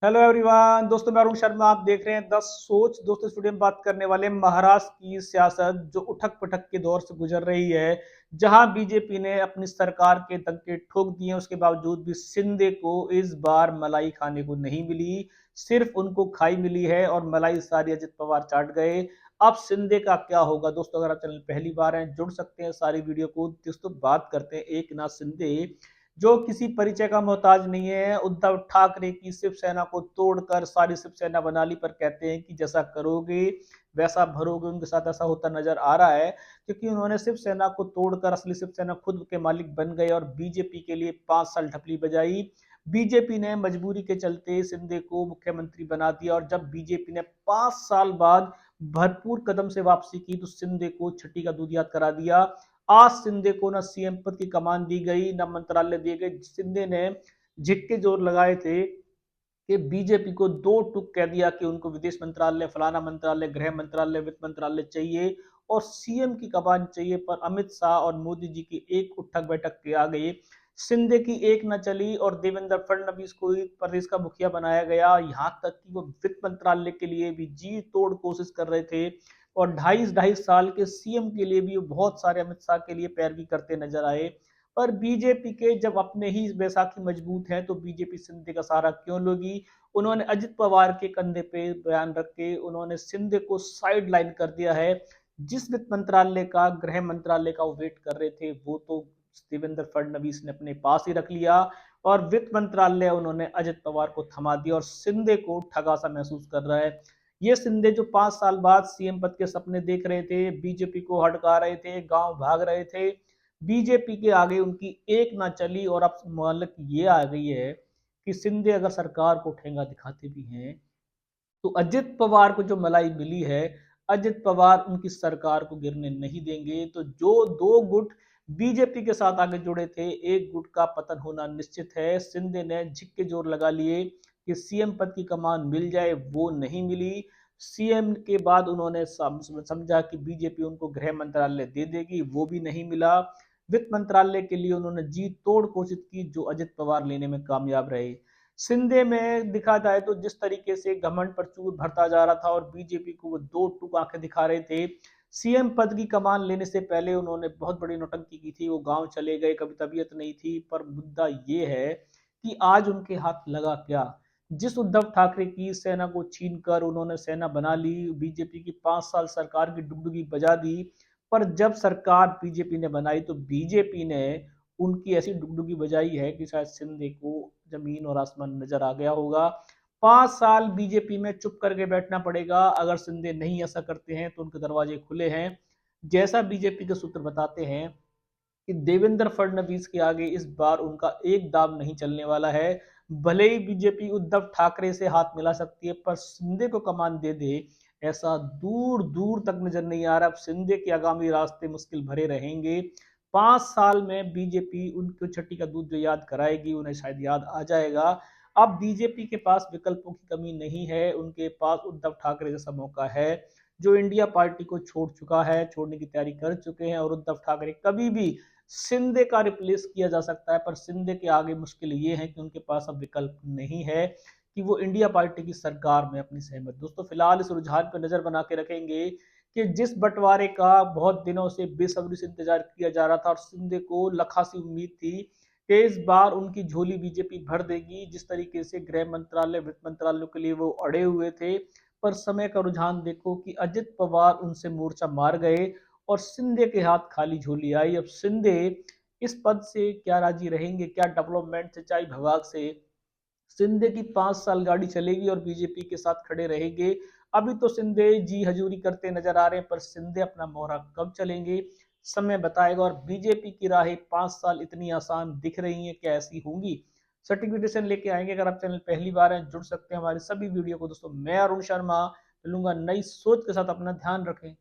Hello everyone दोस्तों, मैं अरुण शर्मा। आप देख रहे हैं 10 सोच। दोस्तों, स्टूडियो में बात करने वाले महाराष्ट्र की सियासत जो उठक पटक के दौर से गुजर रही है, जहां बीजेपी ने अपनी सरकार के तंके ठोक दिए, उसके बावजूद भी शिंदे को इस बार मलाई खाने को नहीं मिली। सिर्फ उनको खाई मिली है और मलाई सारी अजित पवार चाट गए। अब शिंदे का क्या होगा? दोस्तों, अगर आप चैनल पहली बार हैं, जुड़ सकते हैं सारी वीडियो को। दोस्तों, बात करते हैं एक नाथ शिंदे, जो किसी परिचय का मोहताज नहीं है। उद्धव ठाकरे की शिवसेना को तोड़कर सारी शिवसेना बना ली, पर कहते हैं कि जैसा करोगे वैसा भरोगे। उनके साथ ऐसा होता नजर आ रहा है, क्योंकि उन्होंने शिवसेना को तोड़कर असली शिवसेना खुद के मालिक बन गए और बीजेपी के लिए 5 साल ढपली बजाई। बीजेपी ने मजबूरी के चलते शिंदे को मुख्यमंत्री बना दिया, और जब बीजेपी ने 5 साल बाद भरपूर कदम से वापसी की तो शिंदे को छठी का दूध याद करा दिया। आज शिंदे को न सीएम पद की कमान दी गई, न मंत्रालय दिए गए। शिंदे ने झिक्के जोर लगाए थे कि बीजेपी को दो टूक कह दिया कि उनको विदेश मंत्रालय, फलाना मंत्रालय, गृह मंत्रालय, वित्त मंत्रालय चाहिए और सीएम की कमान चाहिए। पर अमित शाह और मोदी जी की एक उठक बैठक के आगे शिंदे की एक न चली और देवेंद्र फडणवीस को प्रदेश का मुखिया बनाया गया। यहाँ तक कि वो वित्त मंत्रालय के लिए भी जी तोड़ कोशिश कर रहे थे, और ढाई ढाई साल के सीएम के लिए भी वो बहुत सारे अमित शाह के लिए पैरवी करते नजर आए। पर बीजेपी के जब अपने ही बैसाखी मजबूत है तो बीजेपी शिंदे का सहारा क्यों लोगी? उन्होंने अजित पवार के कंधे पे बयान रख के उन्होंने शिंदे को साइड लाइन कर दिया है। जिस वित्त मंत्रालय का, गृह मंत्रालय का वो वेट कर रहे थे, वो तो देवेंद्र फडणवीस ने अपने पास ही रख लिया, और वित्त मंत्रालय उन्होंने अजित पवार को थमा दिया, और शिंदे को ठगा सा महसूस कर रहा है। ये शिंदे जो 5 साल बाद सीएम पद के सपने देख रहे थे, बीजेपी को हड़का रहे थे, गांव भाग रहे थे, बीजेपी के आगे उनकी एक ना चली। और अब मोहलत ये आ गई है कि शिंदे अगर सरकार को ठेंगा दिखाते भी हैं तो अजित पवार को जो मलाई मिली है, अजित पवार उनकी सरकार को गिरने नहीं देंगे। तो जो दो गुट बीजेपी के साथ आगे जुड़े थे, एक गुट का पतन होना निश्चित है। शिंदे ने झिक्के जोर लगा लिए कि सीएम पद की कमान मिल जाए, वो नहीं मिली। सीएम के बाद उन्होंने समझा कि बीजेपी उनको गृह मंत्रालय दे देगी, वो भी नहीं मिला। वित्त मंत्रालय के लिए उन्होंने जी तोड़ कोशिश की, जो अजित पवार लेने में कामयाब रहे। सिंधे में दिखा जाए तो जिस तरीके से घमंड प्रचुर भरता जा रहा था और बीजेपी को वो दो टूक आंखें दिखा रहे थे, सीएम पद की कमान लेने से पहले उन्होंने बहुत बड़ी नौटंकी की थी। वो गांव चले गए, कभी तबीयत नहीं थी। पर मुद्दा ये है कि आज उनके हाथ लगा क्या? जिस उद्धव ठाकरे की सेना को छीनकर उन्होंने सेना बना ली, बीजेपी की 5 साल सरकार की डुगडुगी बजा दी। पर जब सरकार बीजेपी ने बनाई तो बीजेपी ने उनकी ऐसी डुगडुगी बजाई है कि शायद शिंदे को जमीन और आसमान नजर आ गया होगा। 5 साल बीजेपी में चुप करके बैठना पड़ेगा। अगर शिंदे नहीं ऐसा करते हैं तो उनके दरवाजे खुले हैं। जैसा बीजेपी के सूत्र बताते हैं कि देवेंद्र फडणवीस के आगे इस बार उनका एक दाव नहीं चलने वाला है। भले ही बीजेपी उद्धव ठाकरे से हाथ मिला सकती है, पर शिंदे को कमान दे दे, ऐसा दूर दूर तक नजर नहीं आ रहा। अब शिंदे के आगामी रास्ते मुश्किल भरे रहेंगे। 5 साल में बीजेपी उनको छठी का दूध जो याद कराएगी, उन्हें शायद याद आ जाएगा। अब बीजेपी के पास विकल्पों की कमी नहीं है, उनके पास उद्धव ठाकरे जैसा मौका है, जो इंडिया पार्टी को छोड़ चुका है, छोड़ने की तैयारी कर चुके हैं। और उद्धव ठाकरे कभी भी शिंदे का रिप्लेस किया जा सकता है, पर शिंदे के आगे मुश्किल ये है कि उनके पास अब विकल्प नहीं है कि वो इंडिया पार्टी की सरकार में अपनी सहमत। दोस्तों, फिलहाल इस रुझान पर नजर बना के रखेंगे कि जिस बंटवारे का बहुत दिनों से बेसब्री से इंतजार किया जा रहा था, और शिंदे को लखासी उम्मीद थी कि इस बार उनकी झोली बीजेपी भर देगी। जिस तरीके से गृह मंत्रालय, वित्त मंत्रालय के लिए वो अड़े हुए थे, पर समय का रुझान देखो कि अजित पवार उनसे मोर्चा मार गए और शिंदे के हाथ खाली झोली आई। अब शिंदे इस पद से क्या राजी रहेंगे? क्या डेवलपमेंट सिंचाई विभाग से शिंदे की 5 साल गाड़ी चलेगी और बीजेपी के साथ खड़े रहेंगे? अभी तो शिंदे जी हजूरी करते नजर आ रहे हैं, पर शिंदे अपना मोहरा कब चलेंगे, समय बताएगा। और बीजेपी की राहें 5 साल इतनी आसान दिख रही हैं, क्या ऐसी होंगी? सर्टिफिकेशन लेके आएंगे। अगर आप चैनल पहली बार हैं, जुड़ सकते हैं हमारी सभी वीडियो को। दोस्तों, मैं अरुण शर्मा मिलूंगा नई सोच के साथ। अपना ध्यान रखें।